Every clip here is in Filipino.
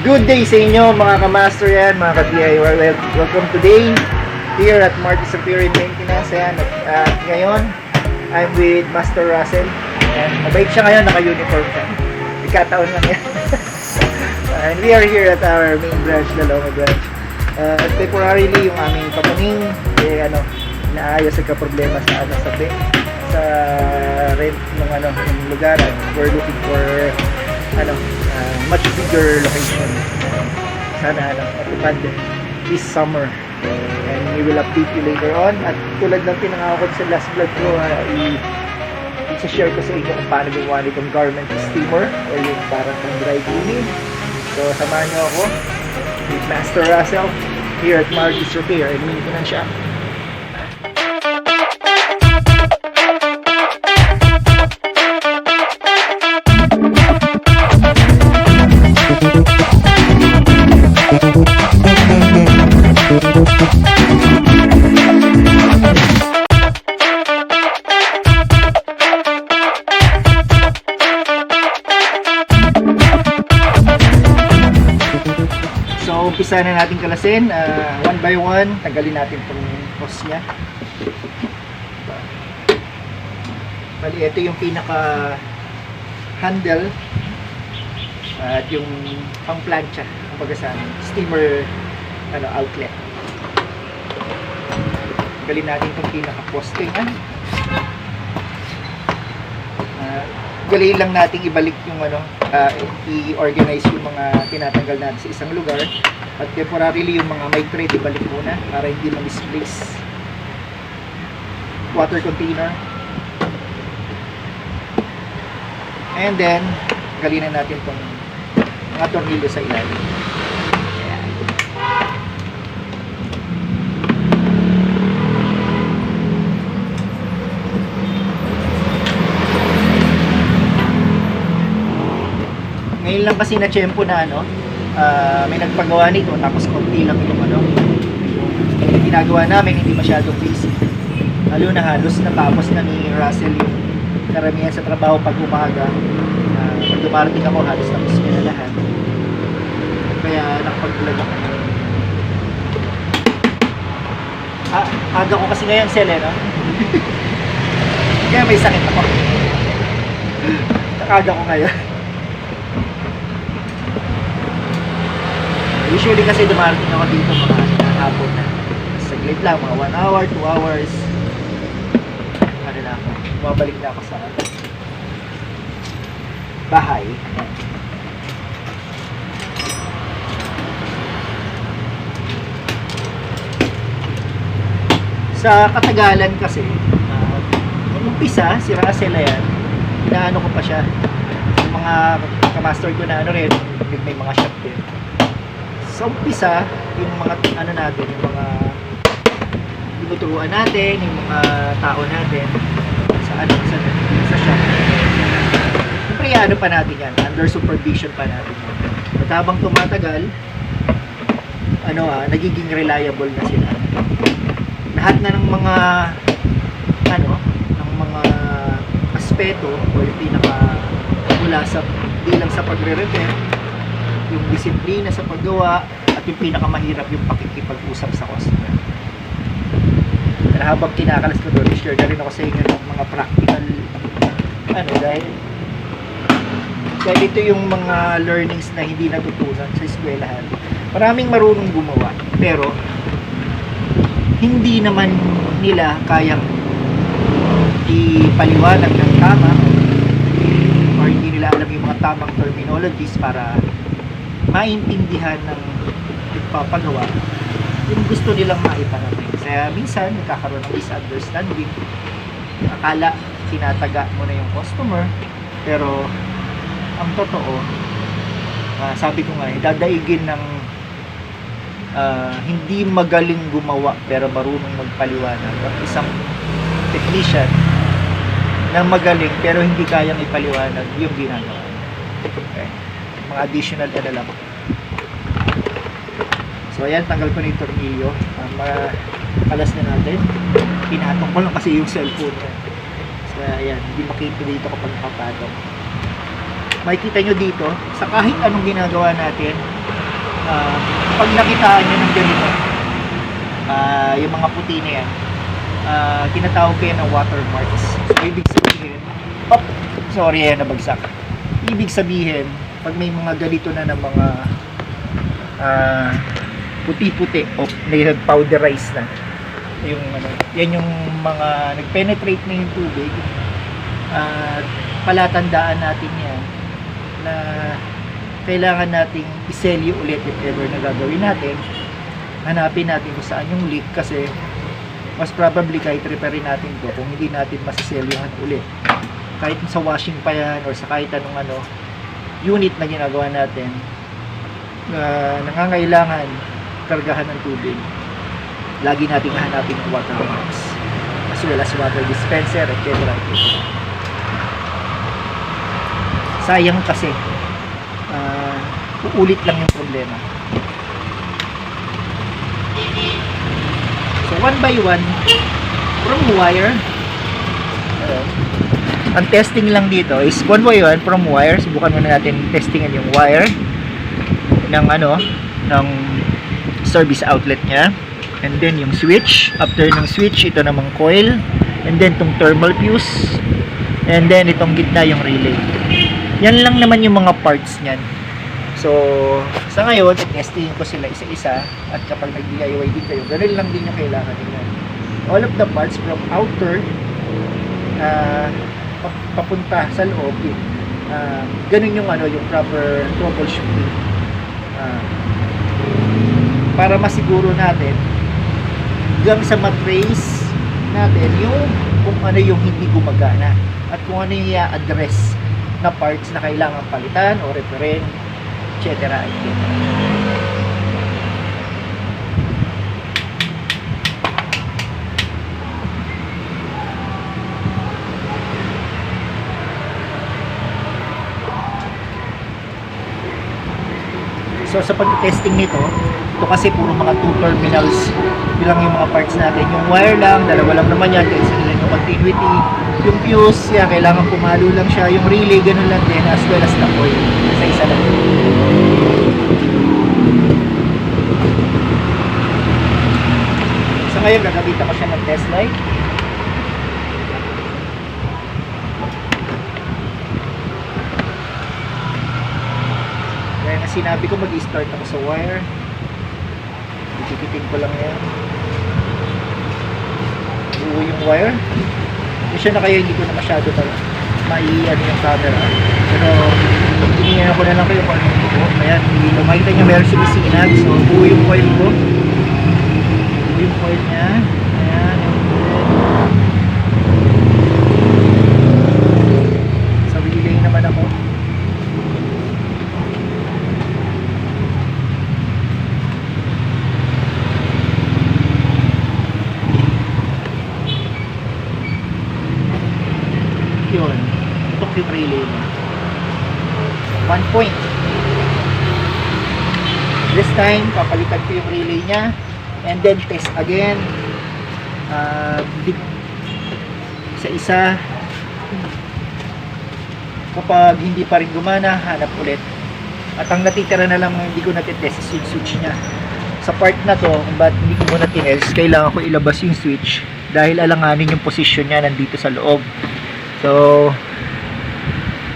Good day sa inyo mga ka-master yan, mga ka-DIY. Welcome today here at Marty Superior Maintenance yan. At ngayon, I'm with Master Russell. And mabait siya ngayon, naka-uniform siya. Ikataon lang yan. And we are here at our main branch, Laloma branch. At temporarily, yung aming kamuning, naayos sa problema sa sa rent ng ng lugar. And we're looking for much bigger location. Sana matupad this summer. And we will update you later on. At tulad ng pinangako ko sa last vlog ko, i-share ko sa inyo kung paano gumawa nitong garment steamer or yung parang pang dry cleaning. So samahan niyo ako with Master Russell here at Marty's Repair and Maintenance Shop. So, umpisa na natin kalasin. One by one, tanggalin natin itong hose nya. Bali, ito yung pinaka handle at yung pang plancha, kumbaga sa steamer outlet. Tanggalin natin itong pinaka posting. Galin lang natin ibalik yung i-organize yung mga tinatanggal natin sa isang lugar at temporarily yung mga may thread ibalik muna para hindi ma-misplace. Water container, and then galin na natin itong mga tornilyo sa ilalim. Ngayon lang kasi na-tsempo na may nagpagawa nito tapos konti lang yung yung ginagawa namin, hindi masyadong busy. Lalo na halos natapos na ni Russell yung karamihan sa trabaho pag umaga. Pag dumarating ako halos tapos niya na lahat. Kaya nakapag-vlog ako. Aga ko kasi ngayon sel kaya may sakit ako. Nakaga ko ngayon. Usually kasi dumarating ako dito mga hapon na. Saglit lang, mga 1 hour, 2 hours. Na ako. Bumabalik na ako sa bahay. Sa katagalan kasi, umpisa, si Russell yan, inaano ko pa siya. Yung mga kamaster ko na rin, may mga shop din. Sa umpisa, yung mga natin, yung mga tinuturuan natin, yung mga tao natin sa shop. Siyempre, pa natin yan, under supervision pa natin yan. At habang tumatagal, nagiging reliable na sila. Lahat na ng mga ng mga aspeto o yung pinaka mula sa di lang sa pagre-repair, yung disiplina sa paggawa, at yung pinakamahirap yung pakikipag-usap sa customer. Pero habang kinakalas ko doon, share na rin ako sa inyo ng mga practical dahil ito yung mga learnings na hindi natutunan sa eskwelahan. Maraming marunong gumawa, pero hindi naman nila kayang ipaliwanag ng tama or hindi nila alam yung mga tamang terminologies para maintindihan ng nagpapagawa yung gusto nilang maiparating. Kaya minsan nagkakaroon ng misunderstanding. Akala tinataga mo na yung customer, pero ang totoo, sabi ko nga, dadaigin ng hindi magaling gumawa pero marunong magpaliwanag ang isang technician na magaling pero hindi kayang ipaliwanag yung ginagawa. Okay. Mga additional lang. So ayan, tanggal ko na yung tornilyo. Makalas na natin. Pinatong ko lang kasi yung cellphone niya. So ayan, hindi makita dito kapag nakapatong. Makikita nyo dito, sa kahit anong ginagawa natin, Pag nakitaan nyo ng ganito, yung mga puti na yan, tinatawag kayo ng watermarks. So, ibig sabihin, sorry, nabagsak. Ibig sabihin, pag may mga ganito na ng mga puti-puti o nag-powderize na, yung yan yung mga nag-penetrate na yung tubig, palatandaan natin yan na kailangan nating iselyo ulit if ever na gagawin natin. Hanapin natin kung saan yung leak, kasi mas probably kahit repairin natin to, kung hindi natin masiselyuhan ulit, kahit sa washing pa yan or sa kahit anong unit na ginagawa natin, nangangailangan kargahan ng tubig, lagi nating hanapin yung water marks as well as water dispenser, etc. Sayang kasi uulit lang yung problema. So one by one, from wire, ang testing lang dito is one by one from wire. Subukan muna natin testingan yung wire ng ng service outlet nya, and then yung switch. After ng switch, ito namang coil, and then itong thermal fuse, and then itong gitna yung relay. Yan lang naman yung mga parts nyan. So sa ngayon, testingin ko sila isa-isa, at kapag nag-DIY din kayo, ganun lang din yung kailangan nila. All of the parts from outer papunta sa loob, ganun yung yung proper troubleshooting, para masiguro natin hanggang sa matrace natin yung kung ano yung hindi gumagana at kung ano yung i-address na parts na kailangan palitan o repairin, etc. So sa pag-testing nito, ito kasi puro mga 2 terminals bilang yung mga parts natin. Yung wire lang, dalawa lang naman yan, kasi nila yung continuity. Yung fuse, yan, kailangan pumalo lang siya. Yung relay, ganun lang din, as well as the coil. Isa-isa lang. So ngayon, gagamitan ko siya ng test light. Sinabi ko mag-i-start ako sa wire. Ikikitin ko lang yan. Buo yung wire. Hindi siya na kaya, hindi ko na masyado mai-ano yung camera. Pero tinignan ko na lang kayo kung ano yung buo. Ayan, makita nyo meron sinisinag. So buo yung coil ko. Buo yung coil niya. Ayan. Sa relay naman ako. Yun, tok yung relay mo. 1 point. This time, papalitan ko yung relay nya, and then test again. Sa isa, kapag hindi pa rin gumana, hanap ulit. At ang natitira na lang hindi ko natitest is yung switch nya. Sa part na to, kung ba't hindi ko muna tinest, kailangan ko ilabas yung switch dahil alanganin yung position nya nandito sa loob. So,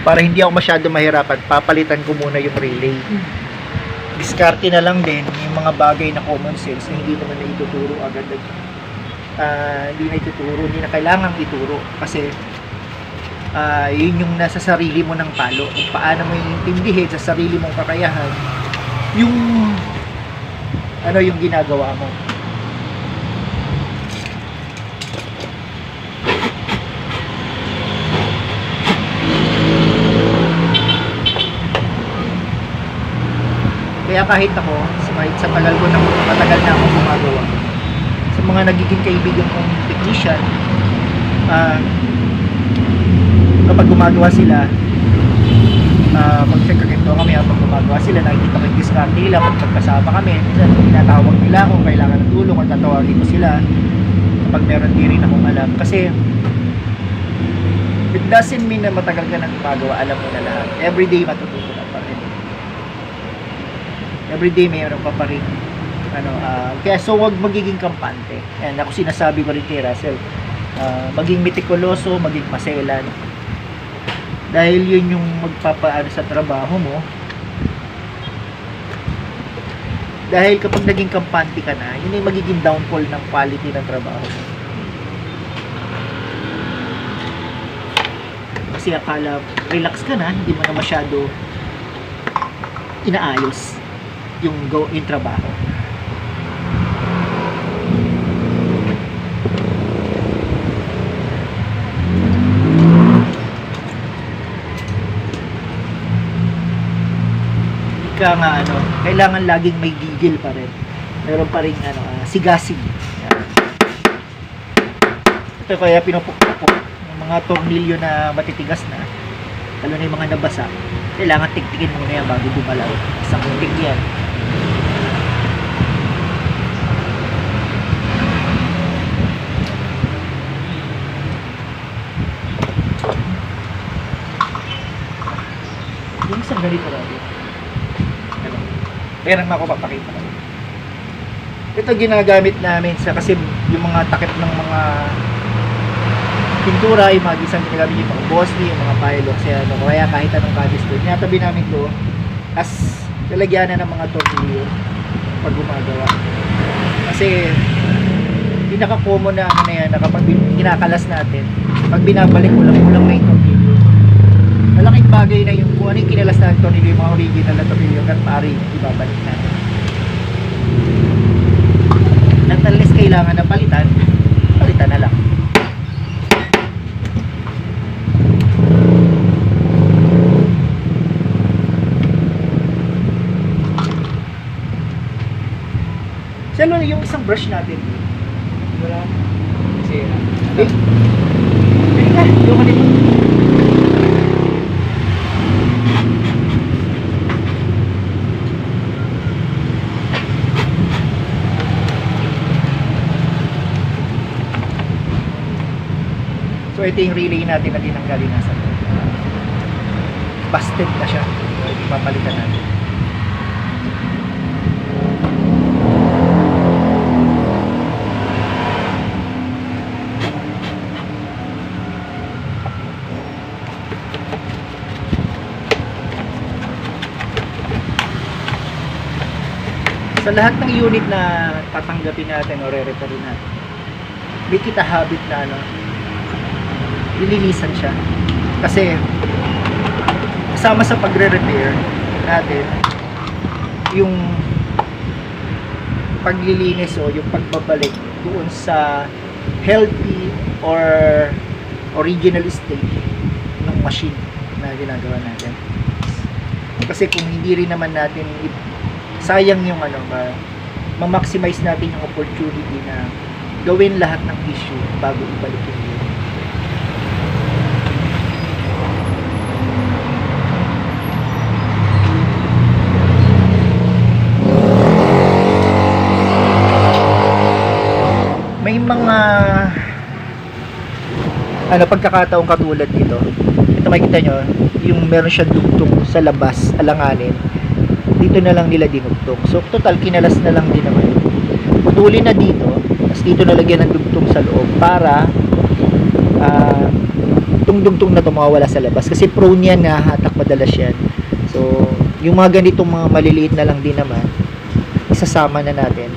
para hindi ako masyado mahirapan, papalitan ko muna yung relay. Diskarte na lang din yung mga bagay na common sense na hindi naman na ituturo agad. Hindi na ituturo, hindi na kailangang ituro. Kasi, yun yung nasa sarili mo ng palo. Kung paano mo iintindihin sa sarili mong kakayahan, yung yung ginagawa mo. Kaya kahit ako, sa matagal na akong gumagawa, sa mga nagiging kaibigan kong technician, kapag gumagawa sila, pag-check kami habang gumagawa sila, nakikita ko yung diskarte nila, pag magkasama kami, minsan tinatawag nila ako, kailangan ng tulong, at tatawagin ko sila kapag meron din rin akong alam. Kasi it doesn't mean na matagal ka nang gumagawa, alam mo na lahat. Everyday matututo ka pa rin. Everyday mayroon pa rin kaya so wag magiging kampante. And ako sinasabi ko rin kay Russell, maging mitikuloso, maging maselan. Dahil yun yung magpapaano sa trabaho mo. Dahil kapag naging kampante ka na, yun yung magiging downfall ng quality ng trabaho mo. Kasi akala relax ka na, hindi mo na masyado inaayos yung trabaho. Nga kailangan laging may gigil pa rin. Meron pa rin sigasig. Ito kaya pinupukpok ng mga tornilyo na matitigas na, lalo na yung mga nabasa. Kailangan tiktikin muna yan bago gumalaw. Isang tik yan. Yung isang ganito rin. Meron ako papakita ko. Ito ginagamit namin kasi yung mga takip ng mga pintura, yung mga gisang ginagamit yung mga Bosley, yung mga pylon, kaya kahit anong canister. Tinatabi namin to as lalagyanan ng mga tornilyo pag gumagawa. Kasi pinaka-common na yan na kapag kinakalas natin, pag binabalik kulang na yung tornilyo. Malaking bagay na yung kung ano yung kinalas natin tornilyo, yung mga original na tornilyo at maaari ibabalik natin. At unless kailangan na palitan na lang. Salo yung isang brush natin. Wala. Kasi yung kanito. So ito yung relay natin na tinanggalin nasa to. Busted na siya. So ipapalitan natin. Sa lahat ng unit na tatanggapin natin o re-repairin natin, may kita habit na lilinisan siya. Kasi kasama sa pagre-repair natin yung paglilinis o yung pagbabalik doon sa healthy or original state ng machine na ginagawa natin. Kasi kung hindi rin naman natin sayang yung ma-maximize natin yung opportunity na gawin lahat ng issue bago ibalik yung unit. May mga pagkakataong katulad dito. Ito makikita nyo, yung meron siya dugtong sa labas, alanganin. Dito na lang nila dinugtong. So total kinalas na lang din naman. Putulin na dito, tapos dito nalagyan ng dugtong sa loob para itong dugtong na ito mawawala sa labas. Kasi prone yan na hatak madalas yan. So yung mga ganitong mga maliliit na lang din naman, isasama na natin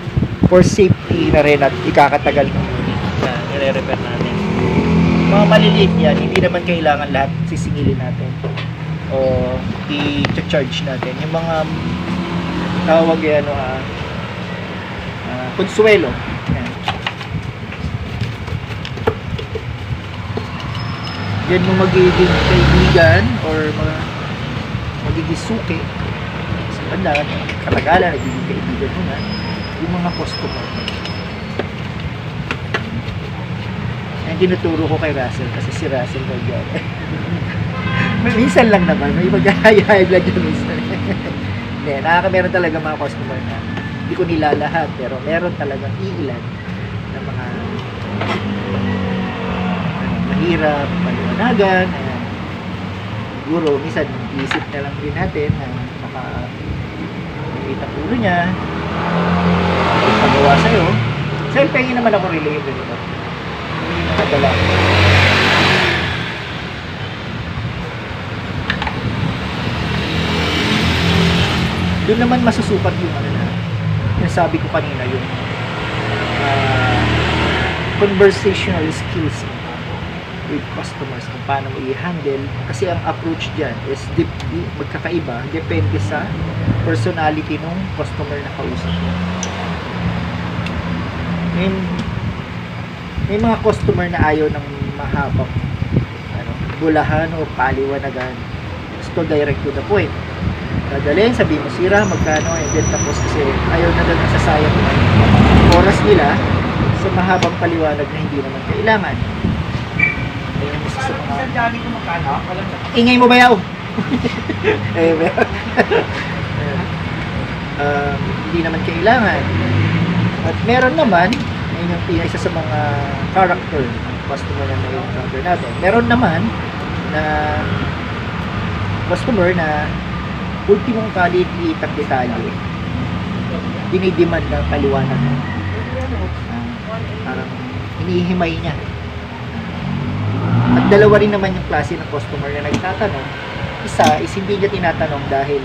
for safety na rin at ikakatagal ng unit na nire-repair natin. Mga maliliit yan, hindi naman kailangan lahat sisingilin natin o i-charge natin. Yung mga tawag consuelo. Yan. Yan mo magiging kaibigan or magiging suki sa banda, katagalan, nagiging kaibigan mo na yung mga customer. Yan tinuturo ko kay Russell kasi si Russell kaya minsan lang naman, may mag-hayahayag lang yun minsan. Hindi, meron talaga mga customer na hindi ko nila lahat, pero meron talagang iilan na mga mahirap, maliwanagan. Siguro, minsan isip na lang din natin na makakita po ulo niya, pagawa sa'yo. Self-paying naman ako relay yung ganito. Hindi nakadala. Doon naman masusukat yung ano na, yung sabi ko kanina, yung conversational skills with customers, kung paano mo i-handle. Kasi ang approach dyan is magkakaiba, depende sa personality ng customer na kausap mo. May mga customer na ayaw ng mahabang bulahan o paliwanagan. Gusto direct to the point. Dadalhin, sabihin mo sira, magkano, and then tapos kasi ayaw na lang nasasayang yung oras nila sa mahabang paliwanag na hindi naman kailangan. Ayun yung isa sa mga... Ingay mo ba yaw? Hindi naman kailangan. At meron naman, ayun yung isa sa mga character ng customer na na-encounter natin. Meron naman na customer na ultimong kaliliitang detalye dinidemand ng paliwanag mo. Parang hinihimay niya. At dalawa rin naman yung klase ng customer na nagtatanong. Isa is hindi niya tinatanong dahil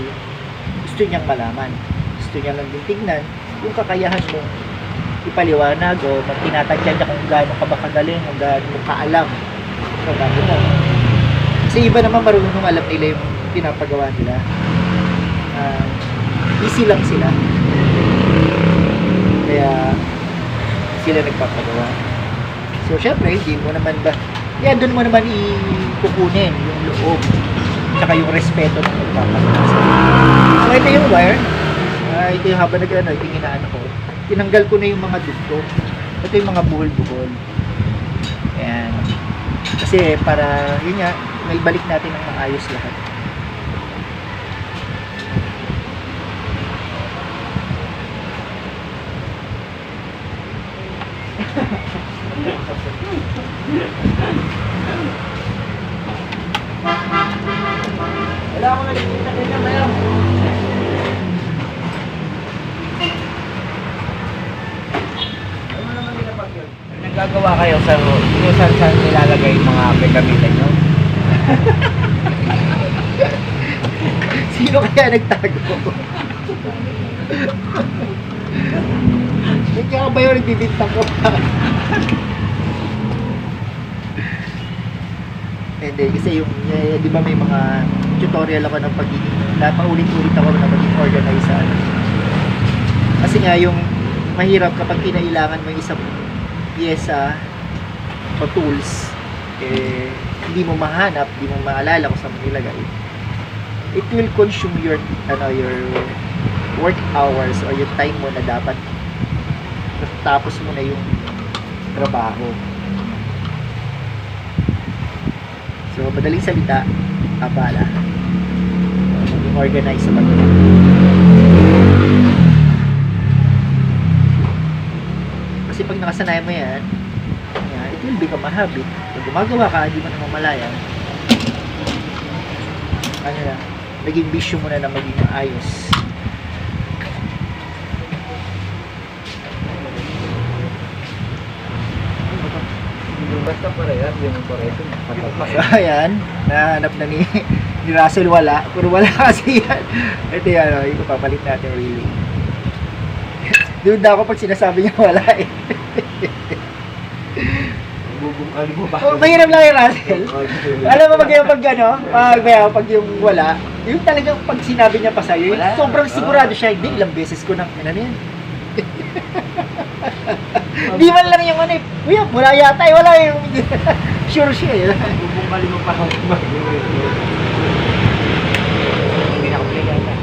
gusto niyang malaman. Gusto niya lang din tignan yung kakayahan mong ipaliwanag o tinatagyan niya kung gaano ka ba kagaling o gaano mo kaalam sa bago mo. Kasi iba naman marunong alam nila yung pinapagawa nila. Easy lang sila. Kaya sila nagpapagawa. So syempre, hindi mo naman ba doon mo naman ikukunin yung loob tsaka yung respeto ng magpapagawa. So ito yung wire. Ito yung habang tingin ko. Tinanggal ko na yung mga dugtong. Ito yung mga buhol-buhol. Ayan. Kasi para yun nga, may balik natin ng maayos lahat. Wala akong nakikita kanya ngayon. Ano naman nilapag yun? Nagagawa kayo sa kung saan nilalagay yung mga gagamitan nyo? Sino kaya nagtago? Hindi ka ba yung nagbibintang ko pa? Hindi, kasi yung, di ba may mga tutorial ako ng pagiging, paulit-ulit ako na maging organized sa ano. Kasi nga yung mahirap kapag kinailangan mo isang pyesa o tools, hindi mo mahanap, hindi mo maalala kung saan mo nilagay. It will consume your work hours or yung time mo na dapat tapos mo na yung trabaho. So, madaling salita, abala. Maging organized sa paggawa. Kasi pag nakasanayan mo yan, it will become a habit. Pag gumagawa ka, hindi mo na mamalayan. Naging bisyo mo na maging maayos. Basta parehas, yung pareho. Ayan, nahanap na ni Russell, wala. Puro wala kasi yan. Ito yan, yung papalit natin really. Doon na ako pag sinasabi niya wala eh. Bubungkali mo ba? Mahirap lang yung Russell. Alam mo pag yung wala, yung talagang pag sinabi niya pa sa'yo, sobrang sigurado siya, hindi, ilang beses ko nang yan. Di man lang yung wala yata wala yung sure siya Bubungkali mo pa ako hindi na ako yata.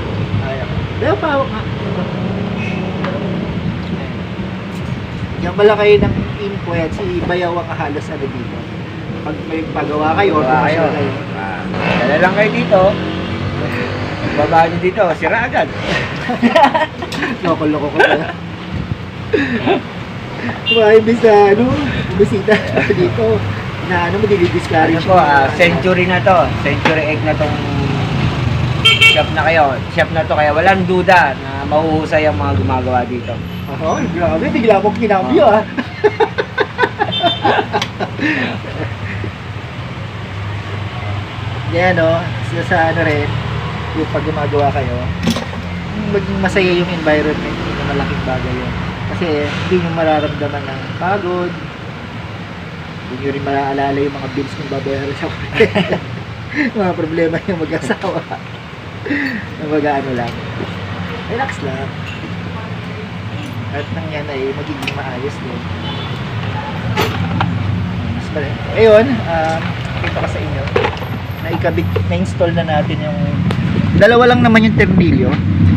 Pero pahawak nga. Yan pala kayo ng info yan, si Bayaw ang halos dito. Pag may pagawa kayo, dala lang kayo dito. Babaan nyo dito, sira agad. Loko-loko ko na. Imbis na bisita dito na mo dinidiscourage Century na to, century egg na tong shop na kayo. Shop na to kaya walang duda na mahuhusay ang mga gumagawa dito. Oh, grabe, bigla akong kinambyo ah. Yan no, sa ano rin, yung pag gumagawa kayo, maging masaya yung environment, yun ang malaking bagay yun. Kasi hindi nyo mararamdaman ng pagod, hindi nyo rin maaalala yung mga bills kung babayaran sa mga problema yung mag-asawa. Mag-ano lang, relax lang. At nang yan ay magiging maayos din. Ayun, kita ko sa inyo, na-install na natin yung dalawa lang naman yung ternilyo.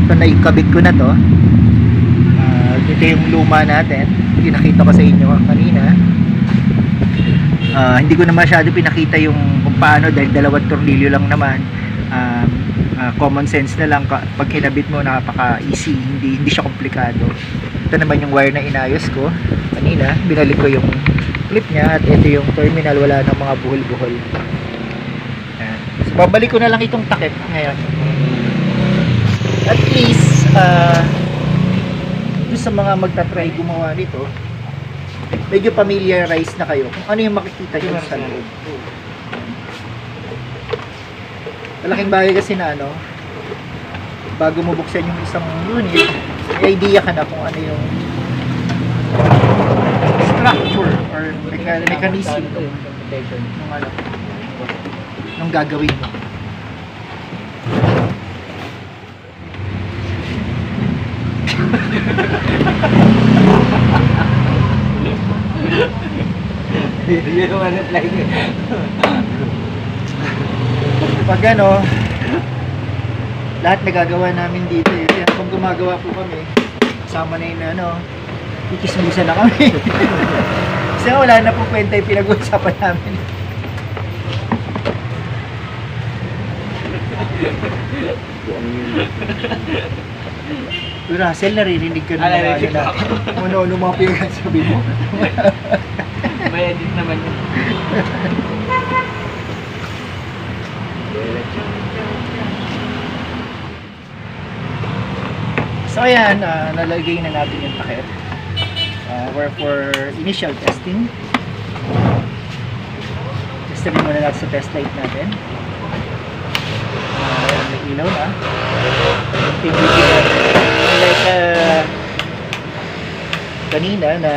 Ito naikabit ko na to. Ito yung luma natin, pinakita ko sa inyo kanina. Hindi ko na masyado pinakita yung kung paano dahil dalawang tornilyo lang naman. Common sense na lang pag kinabit mo, napaka easy, hindi siya komplikado. Ito naman yung wire na inayos ko kanina, binalik ko yung clip niya at ito yung terminal, wala nang mga buhol-buhol. So babalik ko na lang itong takip ngayon. At least sa mga magta-try gumawa nito, medyo familiarize na kayo kung ano yung makikita nyo sa loob. Malaking bagay kasi na ano, bago mo buksan yung isang unit, may idea ka na kung ano yung structure or mechanism ng ano, ng gagawin mo. Yun naman ang like. Pag ano, lahat nagagawa namin dito eh. Kaya kung gumagawa po kami, kasama na yun ano, ikismusa na kami. Kasi wala na po kwenta yung pinag-uusapan namin. Russell, naririnig ka na Naririnig natin. Ano mga pinagsasabi mo? May edit naman yun. So ayan, nalagay na natin yung takip for initial testing. Testin muna natin sa test light natin. Ayan, may ilaw na. Like kanina na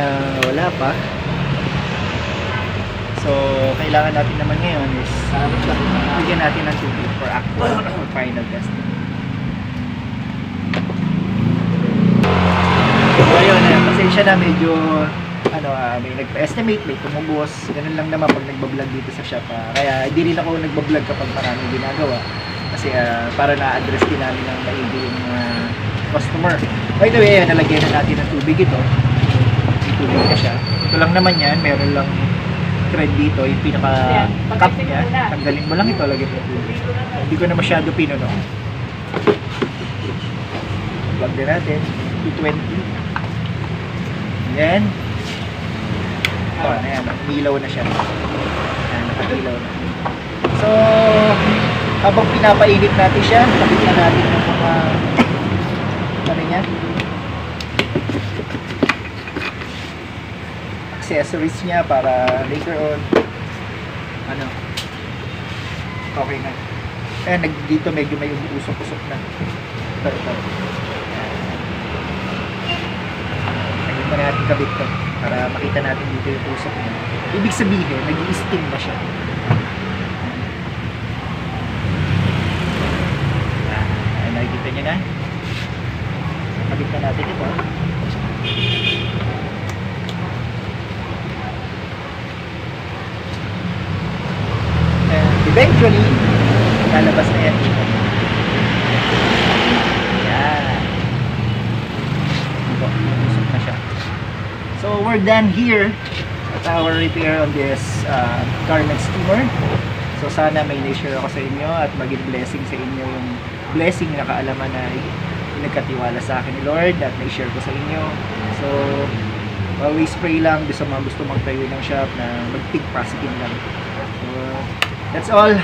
wala pa. So kailangan natin naman ngayon is bigyan natin ng tubig for actual or final testing. So ayun, pasensya na, medyo ano, may nagpa-estimate, may tumubos, ganun lang naman pag nagbablog dito sa shop. Kaya hindi rin ako nagbablog kapag maraming ginagawa kasi para na-address din namin ng maigi yung customer. By the way, nalagyan na natin ng tubig ito. May tubig na siya. Ito lang naman yan, meron lang thread dito, yung pinaka-cup niya. Tanggalin mo lang ito, lagyan mo tubig. Hindi ko na masyado pinuno. Plug din natin, 220. Then, ayan, umilaw na siya. Ayan, nakailaw na. So, habang pinapainit natin siya, nakita natin yung mga ano niya, accessories niya para later on ano, okay na. Ayan, dito medyo may usok-usok na. Ito. Naging na natin kabit to para makita natin dito yung usok niya. Ibig sabihin, nag-i-steam na siya. Ayan, nakikita niyo na. Kabit na natin ito. And eventually, lalabas na yan. Yan. Usok na siya. So we're done here at our repair on this garment steamer. So sana may na-share ako sa inyo at maging blessing sa inyo yung blessing na kaalaman na pinagkatiwala sa akin ni Lord at na-share ko sa inyo. So always pray lang sa mga gusto magtayo ng shop na mag-think positive lang. So that's all.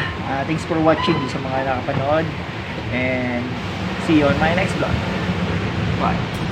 Thanks for watching sa mga nakapanood. And see you on my next vlog. Bye.